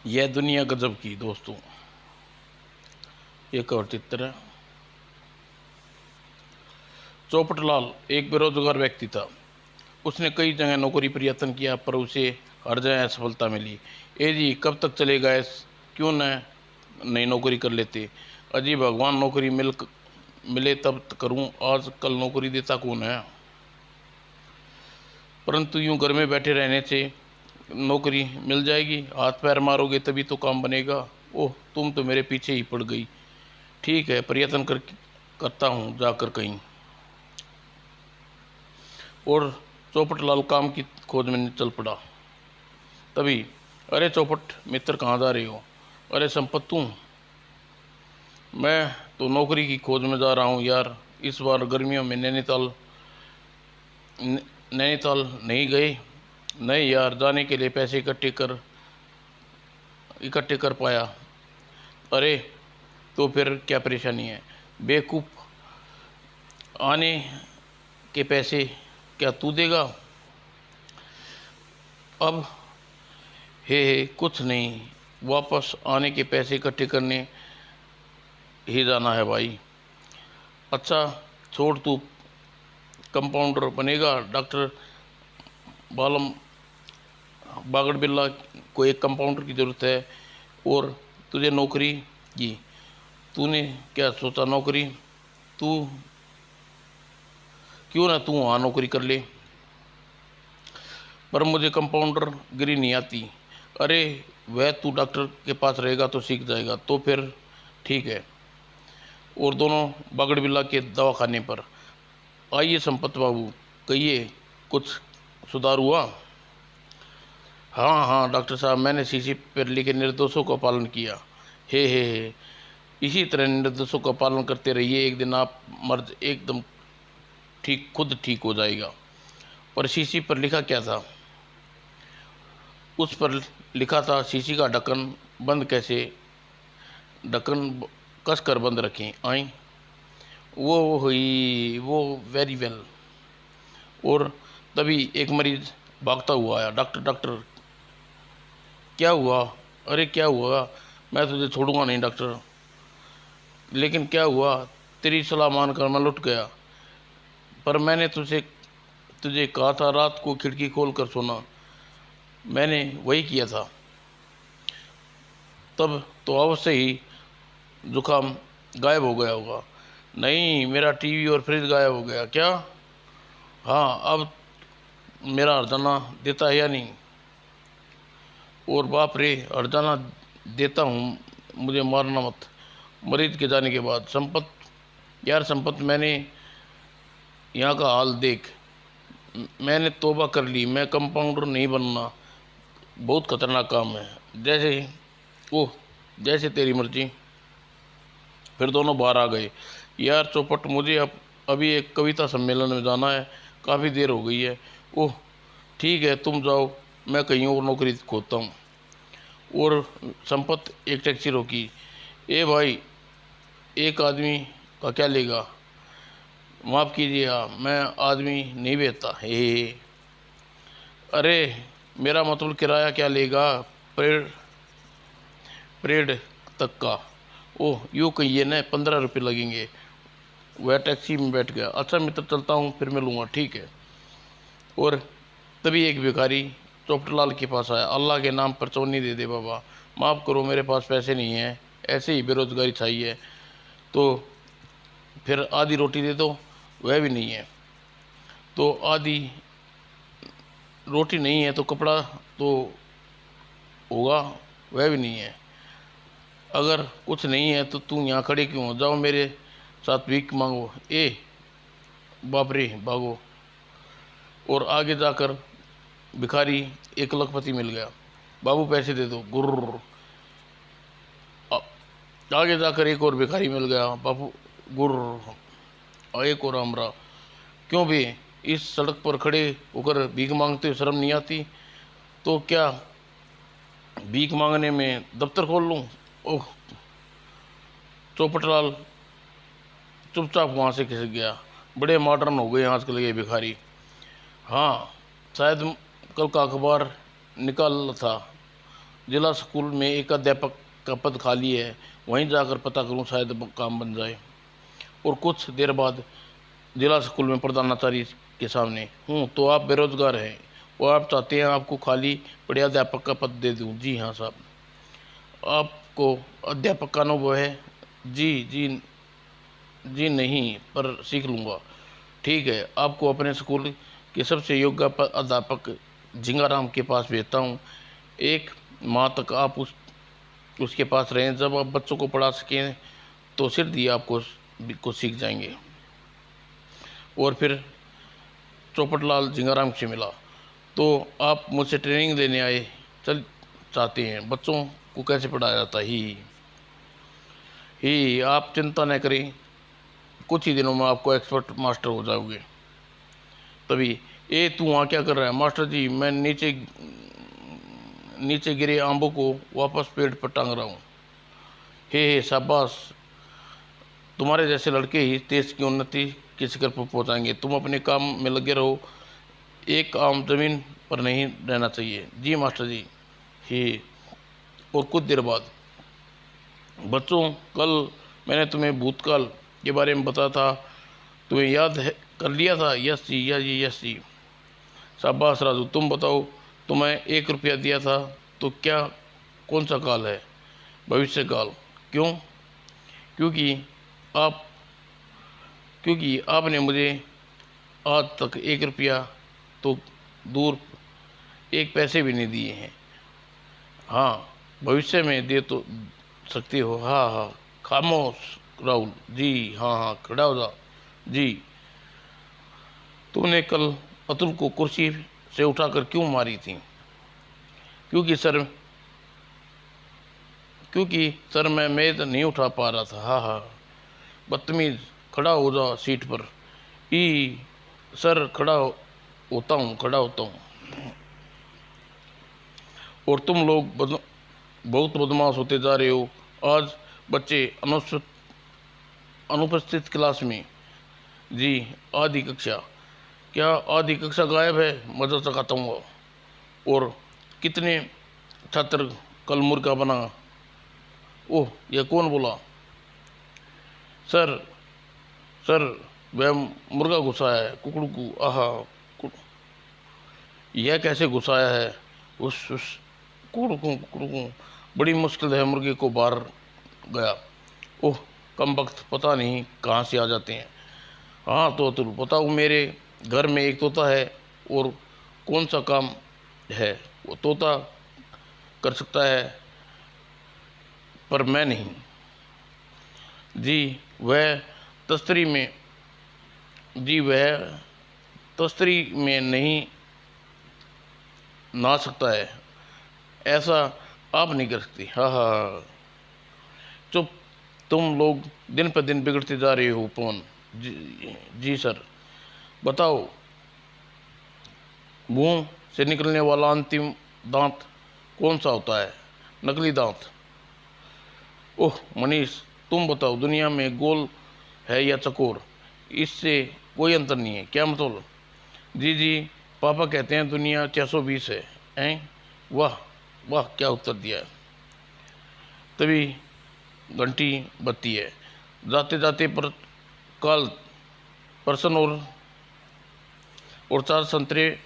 यह दुनिया गजब की दोस्तों। एक और चित्र है। चौपटलाल एक बेरोजगार व्यक्ति था। उसने कई जगह नौकरी प्रयत्न किया पर उसे हर जगह असफलता मिली। ए जी कब तक चलेगा क्यों न नई नौकरी कर लेते। अजी भगवान नौकरी मिले तब करूं, आज कल नौकरी देता कौन है। परंतु यूं घर में बैठे रहने से नौकरी मिल जाएगी, हाथ पैर मारोगे तभी तो काम बनेगा। ओह तुम तो मेरे पीछे ही पड़ गई। ठीक है, करता हूँ जाकर कहीं। और चौपटलाल काम की खोज में चल पड़ा। तभी, अरे चौपट मित्र कहाँ जा रहे हो। अरे संपत तू। मैं तो नौकरी की खोज में जा रहा हूँ यार। इस बार गर्मियों में नैनीताल नहीं गए। नहीं यार, जाने के लिए पैसे इकट्ठे कर पाया। अरे तो फिर क्या परेशानी है बेवकूफ़। आने के पैसे क्या तू देगा। अब हे कुछ नहीं, वापस आने के पैसे इकट्ठे करने ही जाना है भाई। अच्छा छोड़, तू कंपाउंडर बनेगा। डॉक्टर बालम बागड़ बिल्ला को एक कंपाउंडर की ज़रूरत है और तुझे नौकरी की। तूने क्या सोचा नौकरी, तू क्यों ना तू वहाँ नौकरी कर ले। पर मुझे कंपाउंडर गिरी नहीं आती। अरे वह तू डॉक्टर के पास रहेगा तो सीख जाएगा, तो फिर ठीक है। और दोनों बागड़ बिल्ला के दवाखाने पर। आइए संपत बाबू, कहिए कुछ सुधार हुआ। हाँ हाँ डॉक्टर साहब, मैंने शीशी पर लिखे निर्देशों का पालन किया। हे इसी तरह निर्देशों का पालन करते रहिए, एक दिन आप मर्ज एकदम खुद ठीक हो जाएगा। पर शीशी पर लिखा क्या था। उस पर लिखा था शीशी का ढक्कन बंद कैसे, ढक्कन कस कर बंद रखें। आई वो हुई वो वेरी वेल। और तभी एक मरीज भागता हुआ आया। डॉक्टर डॉक्टर क्या हुआ। अरे क्या हुआ, मैं तुझे छोड़ूंगा नहीं डॉक्टर। लेकिन क्या हुआ, तेरी सलाह मानकर मैं लुट गया। पर मैंने तुझे कहा था रात को खिड़की खोल कर सोना। मैंने वही किया था। तब तो अवश्य ही जुकाम गायब हो गया होगा। नहीं, मेरा टीवी और फ्रिज गायब हो गया क्या। हाँ, अब मेरा हर्जाना देता है या नहीं। और बाप रे, हर्जाना देता हूँ, मुझे मारना मत। मरीज के जाने के बाद संपत, यार संपत, मैंने यहाँ का हाल देख। मैंने तौबा कर ली, मैं कंपाउंडर नहीं बनना, बहुत खतरनाक काम है। जैसे ओह जैसे तेरी मर्जी। फिर दोनों बाहर आ गए। यार चौपट, मुझे अभी एक कविता सम्मेलन में जाना है, काफ़ी देर हो गई है। ओह ठीक है, तुम जाओ, मैं कहीं और नौकरी खोजता हूँ। और संपत एक टैक्सी रोकी। ए भाई, एक आदमी का क्या लेगा। माफ़ कीजिएगा, मैं आदमी नहीं बेचता। हे अरे मेरा मतलब किराया क्या लेगा, परेड परेड तक का। ओह यूँ कहिए न, 15 रुपये लगेंगे। वह टैक्सी में बैठ गया। अच्छा मित्र, चलता हूँ, फिर मिलूँगा, ठीक है। और तभी एक भिखारी चौपटलाल के पास आया। अल्लाह के नाम पर चौनी दे दे बाबा, माफ़ करो, मेरे पास पैसे नहीं हैं, ऐसे ही बेरोज़गारी चाहिए। तो फिर आधी रोटी दे दो। वह भी नहीं है। तो आधी रोटी नहीं है तो कपड़ा तो होगा, वह भी नहीं है। अगर कुछ नहीं है तो तू यहाँ खड़े क्यों हो, जाओ मेरे साथ भीख मांगो। ए बाप रे, भागो। और आगे जाकर भिखारी एक लखपति मिल गया। बाबू पैसे दे दो। गुर्र। आगे जाकर एक और भिखारी मिल गया। बाबू गुर्र। और एक और हमरा। क्यों भी इस सड़क पर खड़े होकर भीख मांगते हो, शर्म नहीं आती। तो क्या भीख मांगने में दफ्तर खोल लूँ। ओह चौपटलाल चुपचाप वहाँ से खिसक गया। बड़े मॉडर्न हो गए आजकल ये भिखारी। हाँ शायद कल का अखबार निकाल था जिला स्कूल में एक अध्यापक का पद खाली है, वहीं जाकर पता करूं, शायद काम बन जाए। और कुछ देर बाद जिला स्कूल में प्रधानाचार्य के सामने हूँ, तो आप बेरोजगार हैं और आप चाहते हैं आपको खाली पढ़े अध्यापक का पद दे दूँ? जी हाँ साहब। आपको अध्यापक का अनुभव है? जी जी जी नहीं, पर सीख लूँगा। ठीक है, आपको अपने स्कूल के सबसे योग्य अध्यापक झिंगाराम के पास भेजता हूँ। 1 माह तक आप उसके पास रहें। जब आप बच्चों को पढ़ा सकें तो सिर दिए आपको कुछ सीख जाएंगे। और फिर चौपटलाल झिंगाराम से मिला, तो आप मुझसे ट्रेनिंग लेने आए चल चाहते हैं, बच्चों को कैसे पढ़ाया जाता है? ही आप चिंता न करें, कुछ ही दिनों में आपको एक्सपर्ट मास्टर हो जाओगे। तभी, ए तू वहाँ क्या कर रहा है? मास्टर जी, मैं नीचे गिरे आंबों को वापस पेड़ पर टांग रहा हूँ। हे शाबाश, तुम्हारे जैसे लड़के ही देश की उन्नति के शिखर पर पहुँचाएंगे। तुम अपने काम में लगे रहो, एक आम जमीन पर नहीं रहना चाहिए। जी मास्टर जी। ही और कुछ देर बाद, बच्चों, कल मैंने तुम्हें भूतकाल के बारे में बताया था, तुम्हें याद है? कर लिया था? यस जी, यस जी। शाबाश राजू, तुम बताओ, तुम्हें 1 रुपया दिया था तो क्या, कौन सा काल है? भविष्य काल। क्यों? क्योंकि आप क्योंकि आपने मुझे आज तक 1 रुपया तो दूर 1 पैसे भी नहीं दिए हैं। हाँ, भविष्य में दे तो सकते हो। हाँ हाँ, खामोश राहुल जी। हाँ हाँ, खड़ा हो जा। जी, तुमने कल अतुल को कुर्सी से उठाकर क्यों मारी थी? क्योंकि सर मैं मेज नहीं उठा पा रहा था। हाँ हाँ, बदतमीज, खड़ा हो जा सीट पर। ई सर, खड़ा होता हूँ। और तुम लोग बहुत बदमाश होते जा रहे हो। आज बच्चे अनुपस्थित क्लास में। जी, आधी कक्षा। क्या आधी कक्षा गायब है? मजा चखाता हूँ। और कितने छात्र कल मुर्गा बना? ओह, यह कौन बोला? सर सर, वह मुर्गा घुसाया है कुकड़ू। आहा, यह कैसे घुसाया है? उस कुकड़ू, बड़ी मुश्किल है मुर्गे को बाहर गया। ओह, कम वक्त, पता नहीं कहाँ से आ जाते हैं। हाँ तो तुम बताओ, मेरे घर में एक तोता है, और कौन सा काम है वो तोता कर सकता है, पर मैं नहीं। जी, वह तस्तरी में नहीं ना सकता है। ऐसा आप नहीं कर सकती। हाँ हाँ हाँ। चुप, तुम लोग दिन पर दिन बिगड़ते जा रहे हो पवन। जी सर। बताओ, मुंह से निकलने वाला अंतिम दांत कौन सा होता है? नकली दांत। ओह मनीष, तुम बताओ, दुनिया में गोल है या चकोर? इससे कोई अंतर नहीं है। क्या मतलब? जी, पापा कहते हैं दुनिया 620 है। हैं? वाह वाह, क्या उत्तर दिया है। तभी घंटी बजती है। जाते जाते पर काल पर्सन और 4 संतरे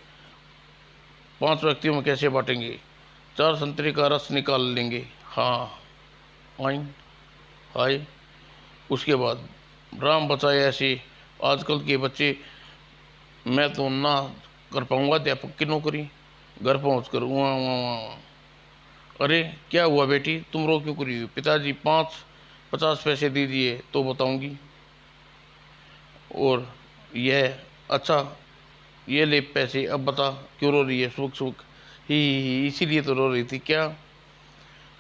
5 व्यक्तियों में कैसे बांटेंगे? 4 संतरे का रस निकाल लेंगे। हाँ, आइन हाय। उसके बाद राम बचाए ऐसे आजकल के बच्चे। मैं तो ना कर पाऊंगा अध्यापक की नौकरी। घर पहुँच कर वहाँ। अरे क्या हुआ बेटी, तुम रो क्यों करी? पिताजी 50 पैसे दीजिए तो बताऊंगी। और यह, अच्छा, ये ले पैसे, अब बता क्यों रो रही है? सुख ही, इसीलिए तो रो रही थी क्या?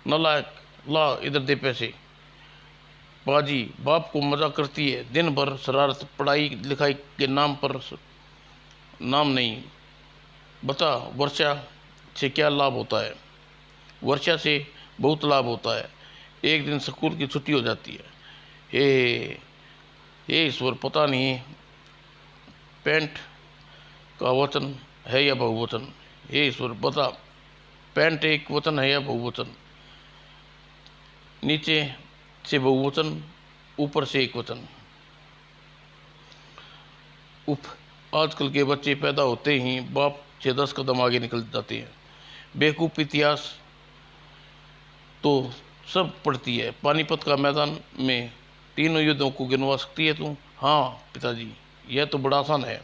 नालायक, ला इधर दे पैसे। बाजी बाप को मजा करती है, दिन भर शरारत, पढ़ाई लिखाई के नाम पर नाम नहीं। बता, वर्षा से क्या लाभ होता है? वर्षा से बहुत लाभ होता है। एक दिन स्कूल की छुट्टी हो जाती है। हे ईश्वर, पता नहीं पेंट का वचन है या बहुवचन। हे ईश्वर, बता। पैंट एक वचन है या बहुवचन? नीचे से बहुवचन, ऊपर से एक वचन। उफ, आजकल के बच्चे पैदा होते ही बाप से 10 कदम आगे निकल जाते हैं। बेवकूफ़ इतिहास तो सब पढ़ती है। पानीपत का मैदान में तीनों युद्धों को गिनवा सकती है तू? हाँ पिताजी, यह तो बड़ा आसान है।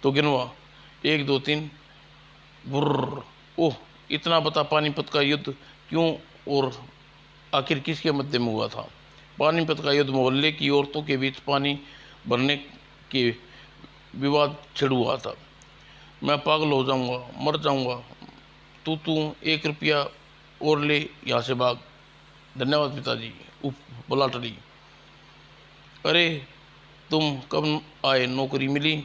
तो गिनवा, 1 2 3। बुर्र। ओह, इतना बता, पानीपत का युद्ध क्यों और आखिर किसके मध्य में हुआ था? पानीपत का युद्ध मोहल्ले की औरतों के बीच पानी भरने के विवाद छिड़ हुआ था। मैं पागल हो जाऊंगा, मर जाऊंगा। तू 1 रुपया और ले, यहाँ से भाग। धन्यवाद पिताजी। उफ, बोला टली। अरे तुम कब आए, नौकरी मिली?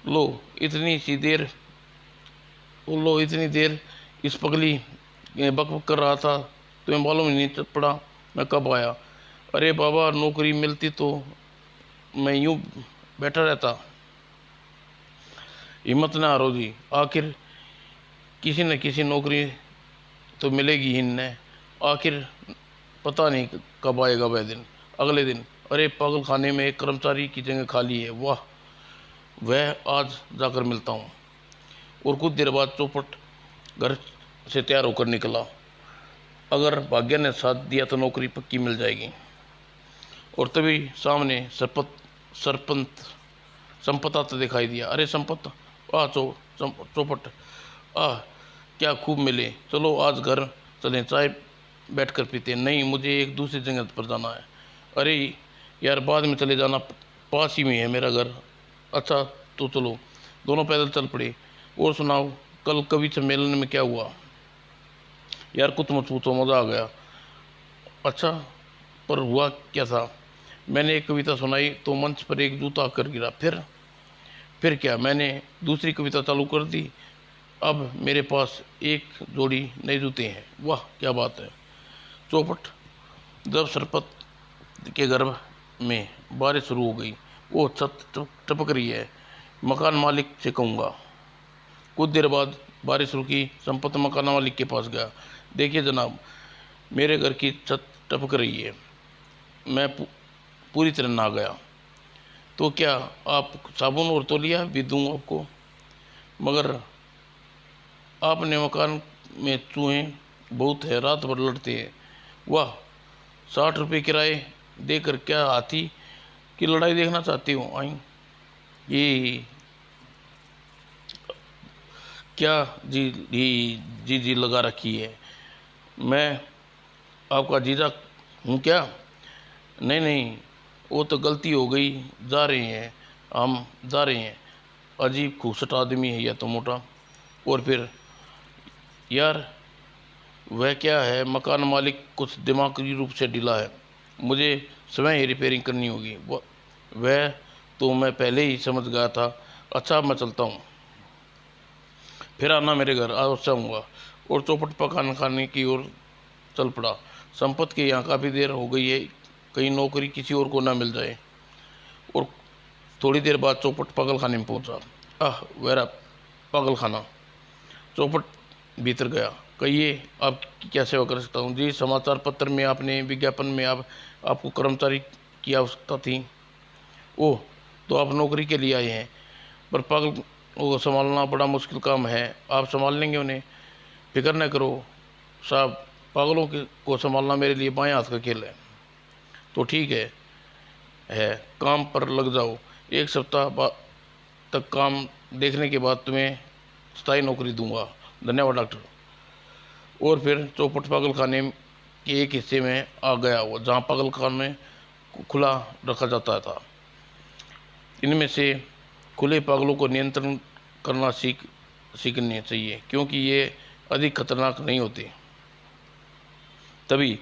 लो इतनी सी देर लो इतनी देर इस पगली बक बक कर रहा था, तुम्हें मालूम ही नहीं पड़ा मैं कब आया? अरे बाबा, नौकरी मिलती तो मैं यूं बैठा रहता। हिम्मत ना हारो जी, आखिर किसी न किसी नौकरी तो मिलेगी ही न। आखिर पता नहीं कब आएगा वह दिन। अगले दिन, अरे पागल खाने में एक कर्मचारी की जगह खाली है, वाह, वह आज जाकर मिलता हूँ। और कुछ देर बाद चौपट घर से तैयार होकर निकला। अगर भाग्य ने साथ दिया तो नौकरी पक्की मिल जाएगी। और तभी सामने संपत आता दिखाई दिया। अरे संपत, चौपट, क्या खूब मिले, चलो आज घर चलें, चाय बैठ कर पीते। नहीं, मुझे एक दूसरी जगह पर जाना है। अरे यार, बाद में चले जाना, पास ही में है मेरा घर। अच्छा तो चलो। दोनों पैदल चल पड़े। और सुनाओ, कल कवि सम्मेलन में क्या हुआ? यार कुछ मत पूछो, मज़ा आ गया। अच्छा, पर हुआ क्या था? मैंने एक कविता सुनाई तो मंच पर एक जूता आकर गिरा। फिर क्या? मैंने दूसरी कविता चालू कर दी। अब मेरे पास एक जोड़ी नए जूते हैं। वाह क्या बात है। चौपट, जब सरपत के घर में बारिश शुरू हो गई, वो छत टपक रही है, मकान मालिक से कहूँगा। कुछ देर बाद बारिश रुकी। संपत मकान मालिक के पास गया। देखिए जनाब, मेरे घर की छत टपक रही है। मैं पूरी तरह नहा गया। तो क्या आप साबुन और तौलिया भी दूँ आपको? मगर आपने मकान में चूहे बहुत है, रात भर लड़ते हैं। वाह, 60 रुपये किराए देकर क्या हाथी की लड़ाई देखना चाहती हो? आई ये क्या जी लगा रखी है। मैं आपका जीजा हूँ क्या? नहीं, वो तो गलती हो गई। हम जा रहे हैं। अजीब खूबसूरत आदमी है यह तो, मोटा। और फिर यार, वह क्या है, मकान मालिक कुछ दिमागी रूप से ढीला है, मुझे स्वयं ही रिपेयरिंग करनी होगी। वह तो मैं पहले ही समझ गया था। अच्छा, मैं चलता हूँ, फिर आना मेरे घर, अवश्य आऊँगा। और चौपट पकान खाने की ओर चल पड़ा। संपत के यहाँ काफ़ी देर हो गई है, कहीं नौकरी किसी और को ना मिल जाए। और थोड़ी देर बाद चौपट पागल खाने में पहुँचा। वेरा पागल खाना। चौपट भीतर गया। कहिए, आपकी क्या सेवा कर सकता हूँ? जी, समाचार पत्र में आपने विज्ञापन में आपको कर्मचारी की आवश्यकता थी। ओह, तो आप नौकरी के लिए आए हैं? पर पागल को संभालना बड़ा मुश्किल काम है, आप संभाल लेंगे उन्हें, फिक्र न करो साहब। पागलों को संभालना मेरे लिए बाएं हाथ का खेल है। तो ठीक है, काम पर लग जाओ। 1 सप्ताह तक काम देखने के बाद तुम्हें स्थायी नौकरी दूंगा। धन्यवाद डॉक्टर। और फिर चौपट पागल खाने के एक हिस्से में आ गया, वो जहाँ पागल खाने खुला रखा जाता था। इनमें से खुले पागलों को नियंत्रण करना सीखने चाहिए, क्योंकि ये अधिक खतरनाक नहीं होते। तभी,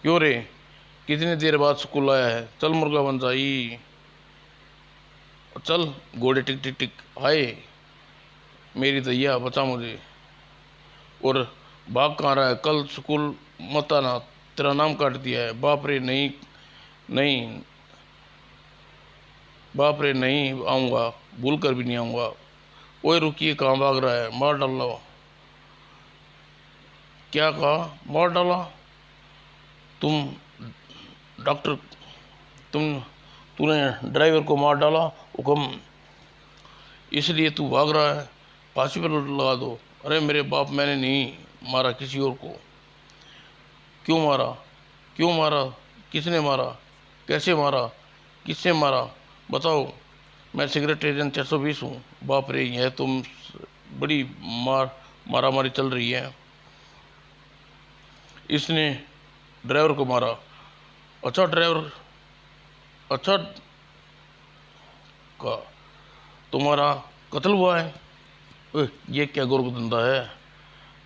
क्यों रे, कितनी देर बाद स्कूल आया है? चल मुर्गा बन जाई, चल घोड़े टिक टिक टिक। हाय मेरी दैया, बचा मुझे। और भाग कहाँ रहा है? कल स्कूल मत आना, तेरा नाम काट दिया है। बाप रे, नहीं बाप रे, नहीं आऊँगा, भूल कर भी नहीं आऊँगा। ओए रुकिए, कहाँ भाग रहा है? मार डाल लो। क्या कहा? मार डाला? तुम डॉक्टर, तुम तूने ड्राइवर को मार डाला? हुक्म, इसलिए तू भाग रहा है? फांसी पर लगा दो। अरे मेरे बाप, मैंने नहीं मारा किसी और को। क्यों मारा? क्यों मारा? किसने मारा? कैसे मारा? किससे मारा? बताओ। मैं सिगरेट एजेंट 420 हूँ। बाप रे, यह तुम बड़ी मारा मारी चल रही है। इसने ड्राइवर को मारा? अच्छा ड्राइवर, अच्छा का तुम्हारा कत्ल हुआ है? ओए, ये क्या गोरख धंधा है?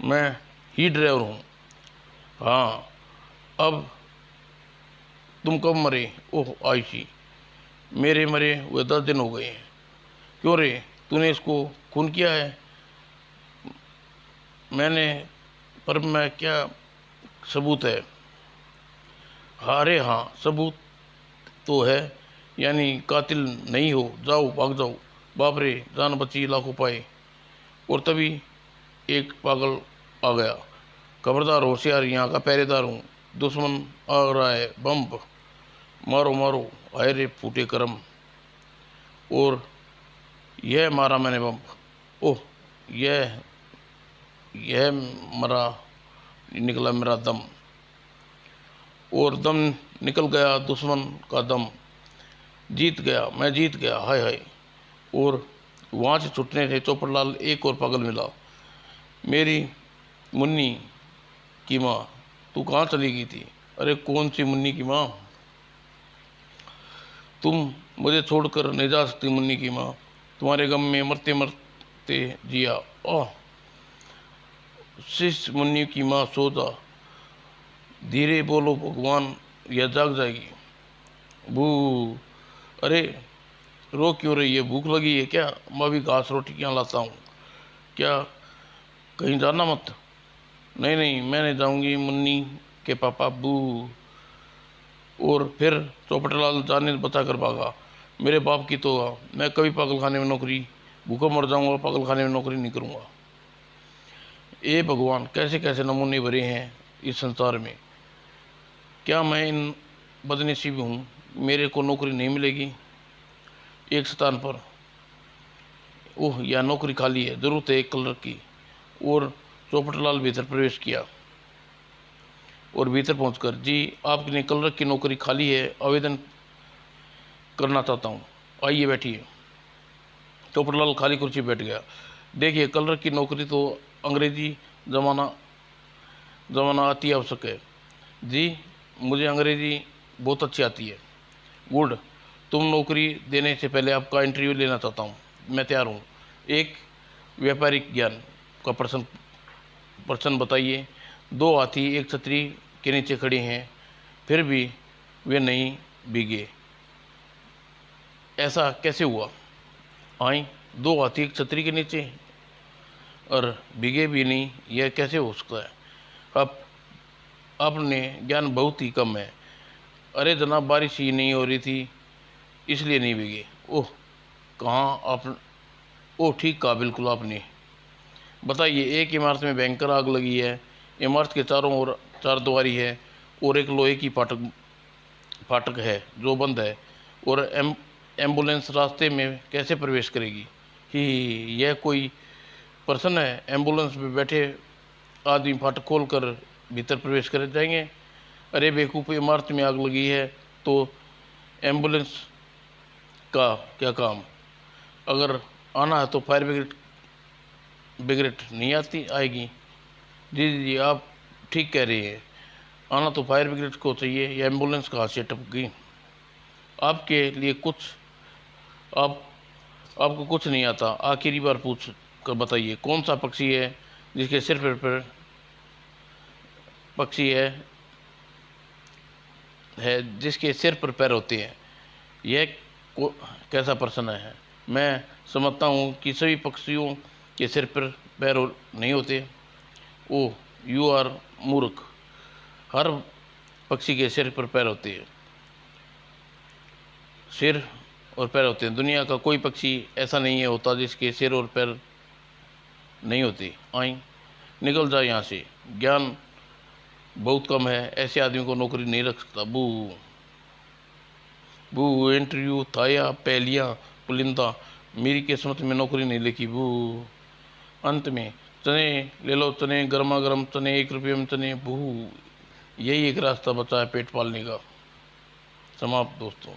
मैं ही ड्राइवर हूँ। हाँ, अब तुम कब मरे? ओह आयशी, मेरे मरे हुए 10 दिन हो गए हैं। क्यों रे, तूने इसको खून किया है? मैंने, पर मैं क्या सबूत है? अरे हाँ, सबूत तो है, यानी कातिल नहीं हो। जाओ, भाग जाओ। बाप रे, जान बची लाखों पाए। और तभी एक पागल आ गया। खबरदार, होशियार, यहाँ का पहरेदार हूँ। दुश्मन आ रहा है, बम मारो मारो। हाय रे फूटे करम। और यह मारा मैंने बम। ओह, यह मरा, निकला मेरा दम। और दम निकल गया दुश्मन का दम। जीत गया, मैं जीत गया। हाय हाय। और वहाँ से छुटने से चौपड़लाल एक और पागल मिला। मेरी मुन्नी की माँ, तू कहाँ चली गई थी? अरे कौन सी मुन्नी की माँ? तुम मुझे छोड़कर नहीं जा सकती मुन्नी की माँ। तुम्हारे गम में मरते मरते जिया। ओह, शिष्य मुन्नी की माँ सो जा। धीरे बोलो भगवान, यह जाग जाएगी। बू, अरे रो क्यों रही है? भूख लगी है क्या? मैं भी घास रोटियाँ लाता हूँ। क्या कहीं जाना मत? नहीं नहीं, मैं नहीं जाऊँगी मुन्नी के पापा। बू। और फिर चौपटलाल जाने बता कर भागा। मेरे बाप की तो मैं कभी पागल खाने में नौकरी, भूखा मर जाऊंगा, पागल खाने में नौकरी नहीं करूंगा। ए भगवान, कैसे कैसे नमूने भरे हैं इस संसार में। क्या मैं इन बदनसीब हूँ, मेरे को नौकरी नहीं मिलेगी एक स्थान पर? ओह, यह नौकरी खाली है, ज़रूरत है एक क्लर्क की। और चौपटलाल भीतर प्रवेश किया। और भीतर पहुंचकर, जी आपके लिए क्लर्क की नौकरी खाली है, आवेदन करना चाहता हूँ, आइए बैठिए। चौपटलाल खाली कुर्सी बैठ गया। देखिए, क्लर्क की नौकरी तो अंग्रेजी ज़माना ज़माना आती आवश्यक है। जी, मुझे अंग्रेजी बहुत अच्छी आती है। गुड। तुम नौकरी देने से पहले आपका इंटरव्यू लेना चाहता हूँ। मैं तैयार हूँ। एक व्यापारिक ज्ञान का प्रश्न बताइए। दो हाथी एक छतरी के नीचे खड़े हैं, फिर भी वे नहीं भीगे, ऐसा कैसे हुआ? आई, दो हाथी एक छतरी के नीचे और भीगे भी नहीं, यह कैसे हो सकता है? अब आपने ज्ञान बहुत ही कम है। अरे जनाब, बारिश ही नहीं हो रही थी, इसलिए नहीं भीगे। ओह, कहाँ आप? ओह, ठीक कहा बिल्कुल आपने। बताइए, एक इमारत में भयंकर आग लगी है। इमारत के चारों ओर चार दीवारी है और एक लोहे की फाटक फाटक है जो बंद है। और एम्बुलेंस रास्ते में कैसे प्रवेश करेगी? ही, यह कोई प्रश्न है? एम्बुलेंस में बैठे आदमी फाटक खोल कर भीतर प्रवेश कर जाएंगे? अरे बेवकूफ़, इमारत में आग लगी है तो एम्बुलेंस का क्या काम? अगर आना है तो फायर ब्रिगेड ब्रिगेड नहीं आती आएगी। जी जी जी, आप ठीक कह रही है। आना तो फायर ब्रिगेड को चाहिए, या एम्बुलेंस कहाँ से टप गई? आपके लिए कुछ, आप आपको कुछ नहीं आता? आखिरी बार पूछ कर बताइए, कौन सा पक्षी है जिसके सिर पर पक्षी है जिसके सिर पर पैर होते हैं? यह कैसा प्रश्न है? मैं समझता हूँ कि सभी पक्षियों के सिर पर पैर नहीं होते। ओह, यू आर मूर्ख। हर पक्षी के सिर पर पैर होते हैं। सिर और पैर होते हैं। दुनिया का कोई पक्षी ऐसा नहीं है होता जिसके सिर और पैर नहीं होते। आई, निकल जा यहाँ से, ज्ञान बहुत कम है, ऐसे आदमी को नौकरी नहीं रख सकता। बू बू, इंटरव्यू था या पहलियाँ पुलिंदा, मेरी किस्मत में नौकरी नहीं लिखी। बू, अंत में चने ले लो, चने गर्मा गर्म चने, 1 रुपये में चने। बू, यही एक रास्ता बचा है पेट पालने का। समाप्त दोस्तों।